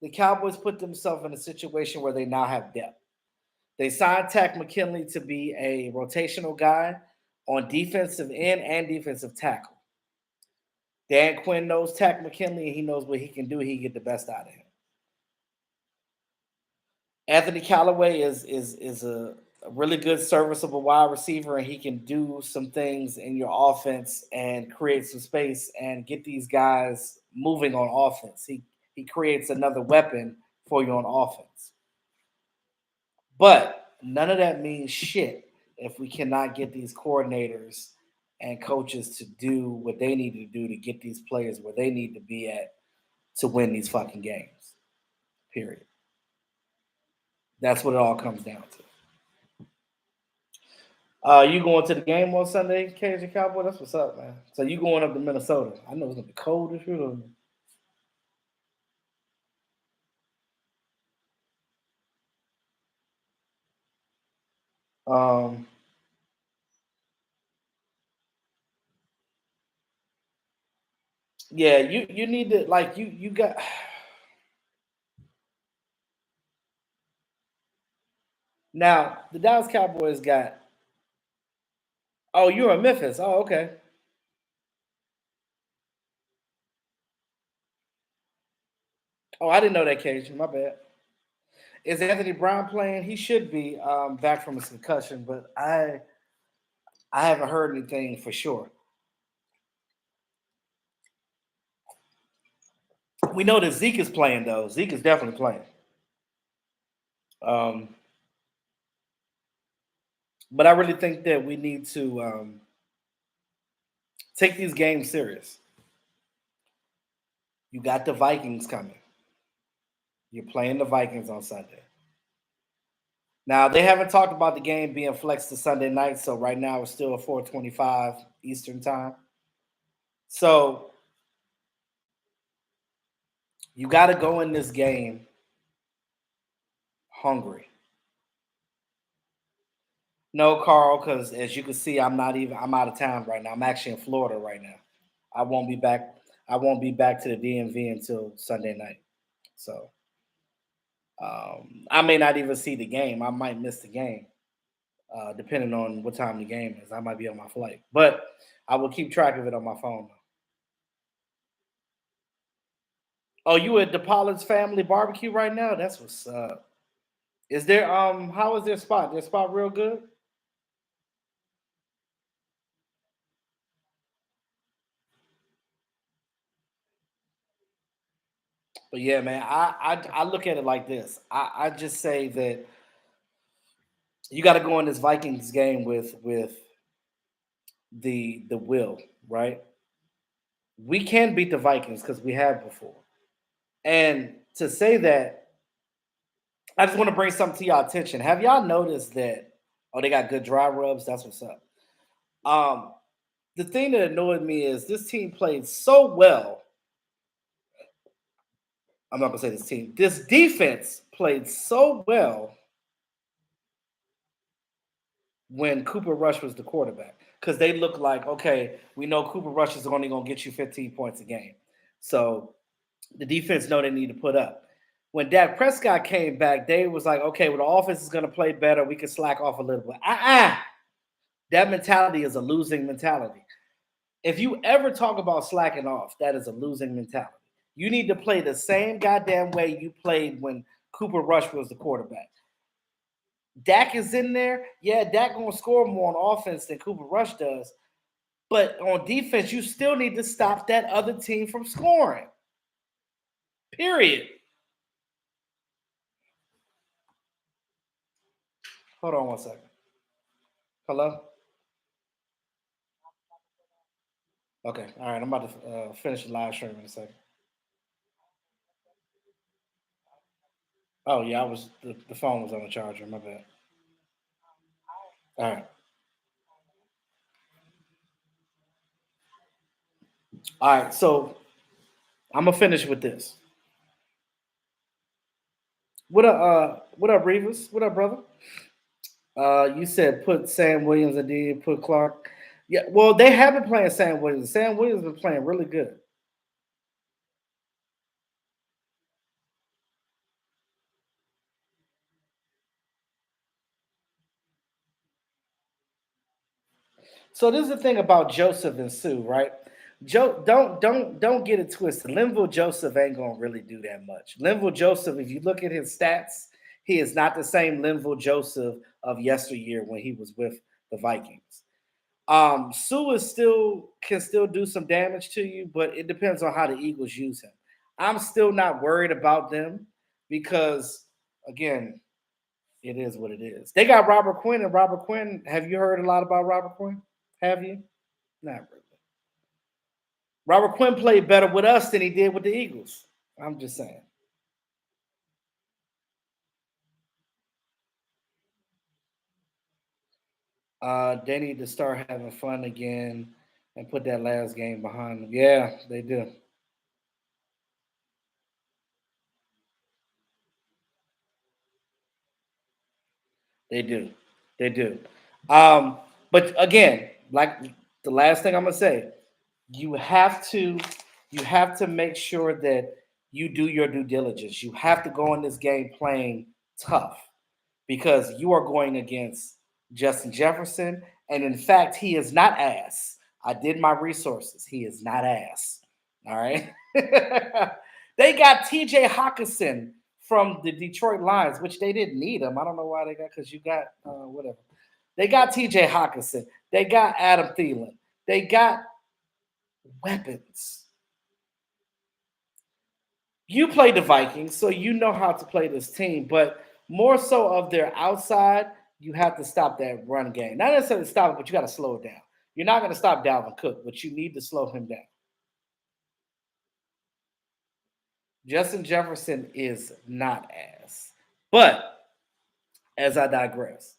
the Cowboys put themselves in a situation where they now have depth. They signed Tack McKinley to be a rotational guy on defensive end and defensive tackle. Dan Quinn knows Tack McKinley, and he knows what he can do. He can get the best out of him. Anthony Callaway is a really good, serviceable wide receiver, and he can do some things in your offense and create some space and get these guys moving on offense. He creates another weapon for you on offense. But none of that means shit if we cannot get these coordinators and coaches to do what they need to do to get these players where they need to be at to win these fucking games. Period. That's what it all comes down to. You going to the game on Sunday, Cajun Cowboy? That's what's up, man. So you going up to Minnesota? I know it's gonna be cold this year. Um, yeah, you need to like you got now the Dallas Cowboys got. Oh, you're in Memphis. Oh, okay. Oh, I didn't know that, Cajun. My bad. Is Anthony Brown playing? He should be back from his concussion, but I haven't heard anything for sure. We know that Zeke is playing though. Zeke is definitely playing. Um, but I really think that we need to take these games serious. You got the Vikings coming. You're playing the Vikings on Sunday. Now they haven't talked about the game being flexed to Sunday night, so right now it's still a 4:25 Eastern time. So you got to go in this game hungry. No, Carl, because as you can see, I'm out of town right now. I'm actually in Florida right now. I won't be back. I won't be back to the DMV until Sunday night. So I may not even see the game. I might miss the game, depending on what time the game is. I might be on my flight, but I will keep track of it on my phone. Oh, you at the Pollard's family barbecue right now? That's what's up. Is there how is their spot? Their spot real good? But yeah, man, I look at it like this. I just say that you got to go in this Vikings game with the will, right? We can beat the Vikings because we have before. And to say that, I just want to bring something to y'all attention. Have y'all noticed that? Oh, they got good dry rubs. That's what's up. Um, the thing that annoyed me is this team played so well. I'm not gonna say this team. This defense played so well when Cooper Rush was the quarterback because they look like okay, we know Cooper Rush is only gonna get you 15 points a game, so the defense know they need to put up. When Dak Prescott came back, they was like, okay, well the offense is gonna play better. We can slack off a little bit. That mentality is a losing mentality. If you ever talk about slacking off, that is a losing mentality. You need to play the same goddamn way you played when Cooper Rush was the quarterback. Dak is in there. Yeah, Dak gonna score more on offense than Cooper Rush does. But on defense, you still need to stop that other team from scoring. Period. Hold on one second. Hello? Okay. All right. I'm about to finish the live stream in a second. Oh, yeah. The phone was on the charger. My bad. All right. All right. So I'm going to finish with this. What up, Reeves? What up, brother? You said put Sam Williams and then put Clark. Yeah, well, they have been playing Sam Williams. Sam Williams been playing really good. So this is the thing about Joseph and Sue, right? Don't get it twisted. Linville Joseph ain't gonna really do that much. Linville Joseph, if you look at his stats, he is not the same Linville Joseph of yesteryear when he was with the Vikings. Sue is still can still do some damage to you, but it depends on how the Eagles use him. I'm still not worried about them because again, it is what it is. They got Robert Quinn, and Robert Quinn. Have you heard a lot about Robert Quinn? Have you? Not really. Robert Quinn played better with us than he did with the Eagles. I'm just saying. They need to start having fun again and put that last game behind them. Yeah, they do. They do. They do. Um, but again, like the last thing I'm gonna say, you have to you have to make sure that you do your due diligence. You have to go in this game playing tough because you are going against Justin Jefferson. And in fact, he is not ass. I did my resources. He is not ass. All right. They got TJ Hawkinson from the Detroit Lions, which they didn't need him. I don't know why they got because you got whatever. They got TJ Hawkinson. They got Adam Thielen. They got weapons. You played the Vikings, so you know how to play this team, but more so of their outside, you have to stop that run game. Not necessarily stop it, but you got to slow it down. You're not going to stop Dalvin Cook, but you need to slow him down. Justin Jefferson is not ass. But as I digress,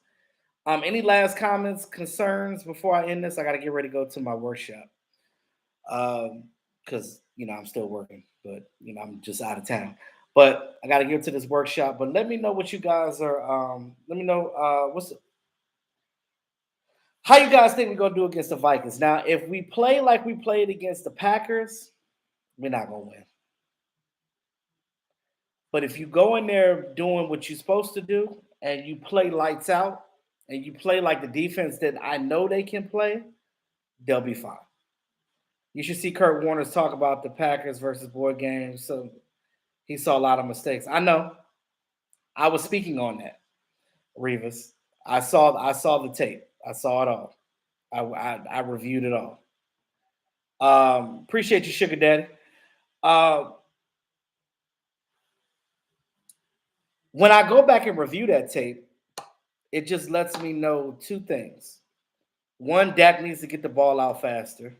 any last comments, concerns before I end this? I got to get ready to go to my workshop because I'm still working, but I'm just out of town. But I got to get to this workshop. But let me know what you guys are. Let me know how you guys think we're gonna do against the Vikings. Now, if we play like we played against the Packers, we're not gonna win. But if you go in there doing what you're supposed to do and you play lights out and you play like the defense that I know they can play, they'll be fine. You should see Kurt Warner's talk about the Packers versus board games. So he saw a lot of mistakes. I know. I was speaking on that, Revis. I saw the tape. I saw it all. I reviewed it all. Appreciate you, Sugar Daddy. Uh, when I go back and review that tape, it just lets me know two things. One, Dak needs to get the ball out faster.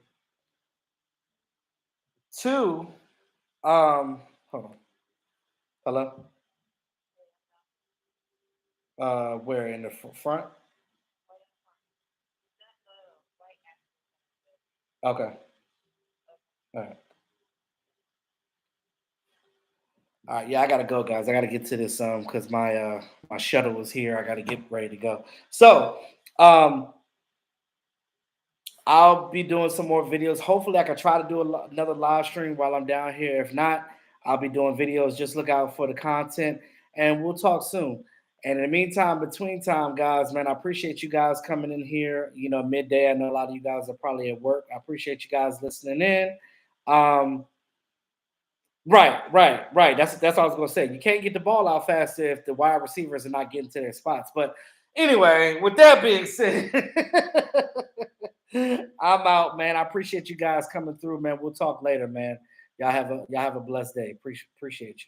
Two, hold on. Hello? Where in the front? Okay. All right. All right. Yeah, I gotta go, guys. I gotta get to this because my shuttle was here. I gotta get ready to go. So um I'll be doing some more videos. Hopefully, I can try to do another live stream while I'm down here. If not, I'll be doing videos. Just look out for the content, and we'll talk soon. And in the meantime, between time, guys, man, I appreciate you guys coming in here. Midday. I know a lot of you guys are probably at work. I appreciate you guys listening in. Um, right. That's what I was gonna say. You can't get the ball out faster if the wide receivers are not getting to their spots. But anyway, with that being said. I'm out, man. I appreciate you guys coming through, man. We'll talk later, man. Y'all have a blessed day. Appreciate you.